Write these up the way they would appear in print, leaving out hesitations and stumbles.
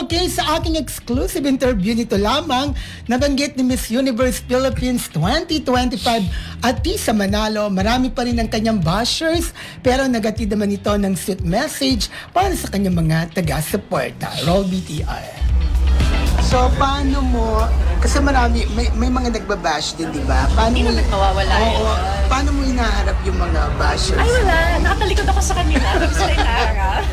Okay, sa aking exclusive interview nito lamang, nabanggit ni Miss Universe Philippines 2025 Atisa Manalo, marami pa rin ang kanyang bashers, pero nagatid naman ito ng sweet message para sa kanyang mga taga-suporta. Roll BTR. So, paano mo, kasi marami, may mga nagbabash din, di ba? Paano Hindi naman mawawala Oo, paano mo hinaharap yung mga bashers? Ay, wala. Nakatalikod ako sa kanila. Hindi sila inaarap.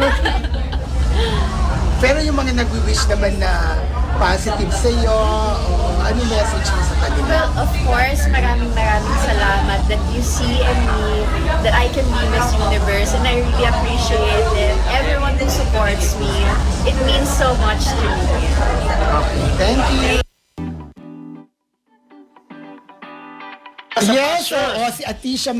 Pero yung mga nag-wish naman na positive sa'yo, o ano message mo sa kanila? Well, of course, maraming salamat that you see in me that I can be Miss Universe, and I really appreciate it. Everyone who supports me, it means so much to me. Okay, thank you. Yes, oo, si Atisa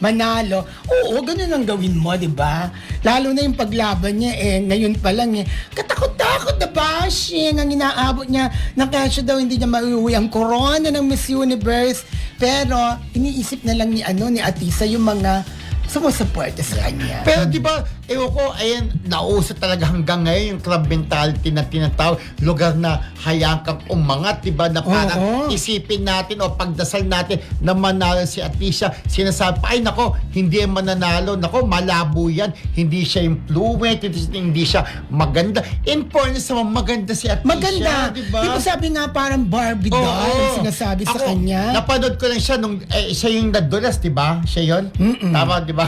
Manalo. Oo, ganun ang gawin mo, di ba? Lalo na yung paglaban niya, ngayon pa lang, katakot-takot na bashing ang inaabot niya na kaya siya daw hindi niya mauuwi ang corona ng Miss Universe. Pero, iniisip na lang ni Atisa yung mga sumusuporta sa kanya. Pero di ba, ewan ko, ayan, nauso talaga hanggang ngayon yung club mentality na tinatawag, lugar na hayaan kang umangat, di ba, na parang isipin natin o pagdasal natin na manalo si Atisa. Sinasabi pa, ay nako, hindi yan mananalo, nako, malabo yan, hindi siya influent, hindi siya maganda. In fairness naman, maganda si Atisa. Maganda. Di ba? Di ba sabi nga parang Barbie doll ang sinasabi sa kanya? Napanood ko lang siya nung, siya yung nadulas, di ba? Siya yun? Tama, di ba?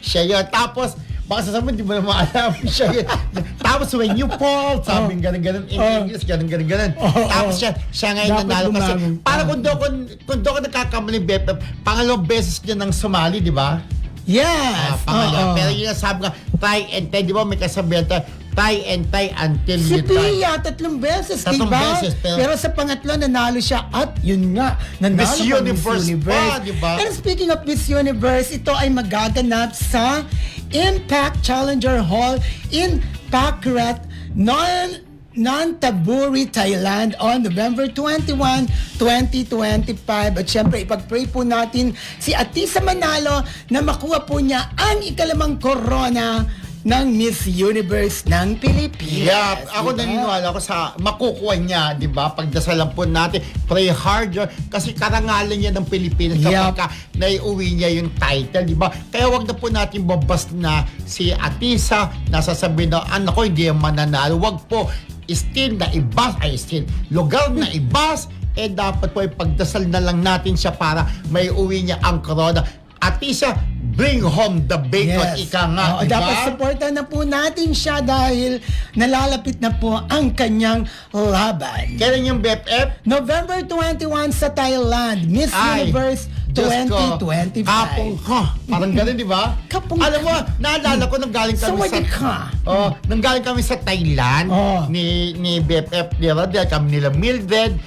Siya yun. Tapos, baka sasabihin, di mo naman alam, siya yun. Tapos, when you fall, sabi ganun-ganun, in English, ganun-ganun. Tapos siya ngayon nanalo kasi, parang kung do ko nagkakamali, pangalawang beses niya nang sumali, di ba? Yes. Pangalawa. Pero yun ang sabi nga, try and try, di ba may kasabihan tayo, try and try until Si you try. Pia, 3 beses, Tatlong diba? beses, pero sa pangatlo, nanalo siya at yun nga, nanalo Miss pa Universe pa, diba? And speaking of Miss Universe, ito ay magaganap sa Impact Challenger Hall in Pakrat, Nantaburi, Thailand on November 21, 2025. At syempre, ipag-pray po natin si Atisa Manalo na makuha po niya ang ikalimang corona ng Miss Universe ng Pilipinas. Yeah, ako naniniwala ko sa makukuha niya, di ba? Pagdasalan po natin, pray harder, kasi karangalan niya ng Pilipinas kapag naiuwi niya yung title, di ba? Kaya wag na po natin babas na si Atisa, nasasabihin na, anak ko, hindi yan mananalo. Wag po, lugar na ibas, dapat po ipagdasal na lang natin siya para may uwi niya ang corona. Atisa, bring home the bacon, ika nga, diba? Dapat supportan na po natin siya dahil nalalapit na po ang kanyang laban. Kailan yung BFF? November 21 sa Thailand, Miss Universe 2025. Kapong parang ganun, di ba? Kapong alam mo, naalala ko nang galing kami nang galing kami sa Thailand ni BFF, di ba? Kami nila Mildred,